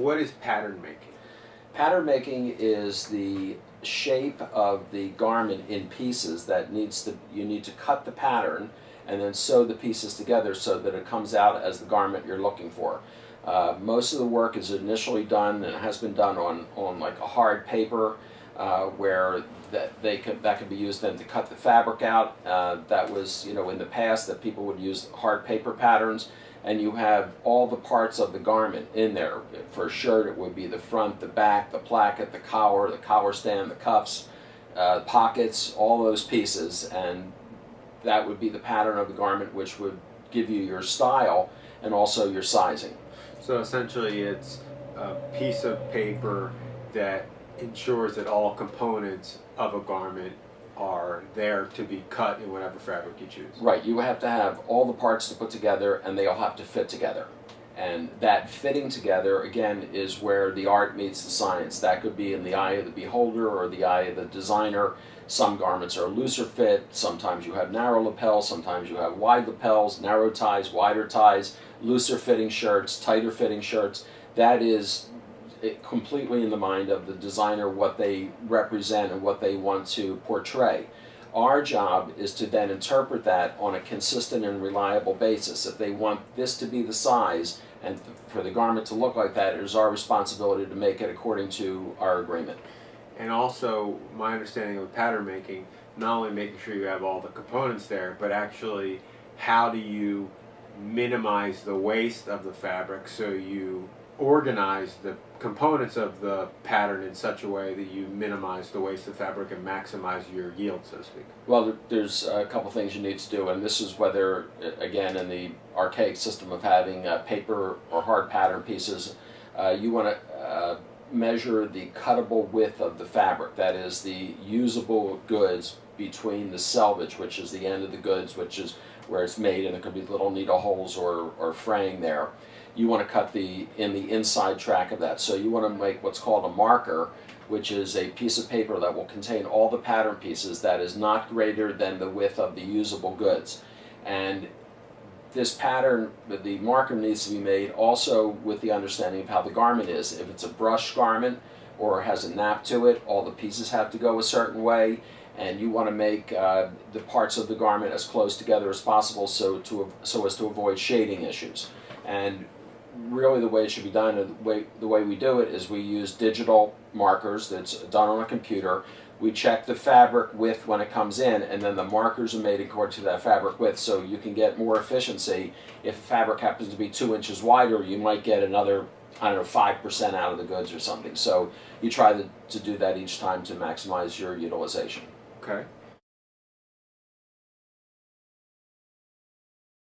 what is pattern making? Pattern making is the shape of the garment in pieces that you need to cut the pattern and then sew the pieces together so that it comes out as the garment you're looking for. Most of the work is initially done and has been done on like a hard paper where that could be used then to cut the fabric out. That was, in the past that people would use hard paper patterns, and you have all the parts of the garment in there. For a shirt, it would be the front, the back, the placket, the collar stand, the cuffs, pockets, all those pieces, and that would be the pattern of the garment, which would give you your style and also your sizing. So essentially it's a piece of paper that ensures that all components of a garment are there to be cut in whatever fabric you choose. Right, you have to have all the parts to put together and they all have to fit together. And that fitting together, again, is where the art meets the science. That could be in the eye of the beholder or the eye of the designer. Some garments are looser fit, sometimes you have narrow lapels, sometimes you have wide lapels, narrow ties, wider ties, looser fitting shirts, tighter fitting shirts. That is completely in the mind of the designer, what they represent and what they want to portray. Our job is to then interpret that on a consistent and reliable basis. If they want this to be the size and for the garment to look like that, it is our responsibility to make it according to our agreement. And also, my understanding of pattern making, not only making sure you have all the components there, but actually how do you minimize the waste of the fabric so you organize the components of the pattern in such a way that you minimize the waste of fabric and maximize your yield, so to speak? Well, there's a couple things you need to do, and this is whether, again, in the archaic system of having paper or hard pattern pieces, you want to measure the cuttable width of the fabric, that is the usable goods between the selvage, which is the end of the goods, which is where it's made, and there could be little needle holes or fraying there. You want to cut in the inside track of that. So you want to make what's called a marker, which is a piece of paper that will contain all the pattern pieces that is not greater than the width of the usable goods. And this pattern, the marker needs to be made also with the understanding of how the garment is. If it's a brush garment or has a nap to it, all the pieces have to go a certain way, and you want to make the parts of the garment as close together as possible so as to avoid shading issues. And really the way it should be done, the way we do it is we use digital markers that's done on a computer. We check the fabric width when it comes in, and then the markers are made according to that fabric width, so you can get more efficiency. If the fabric happens to be 2 inches wider, you might get another, 5% out of the goods or something. So you try to do that each time to maximize your utilization. Okay.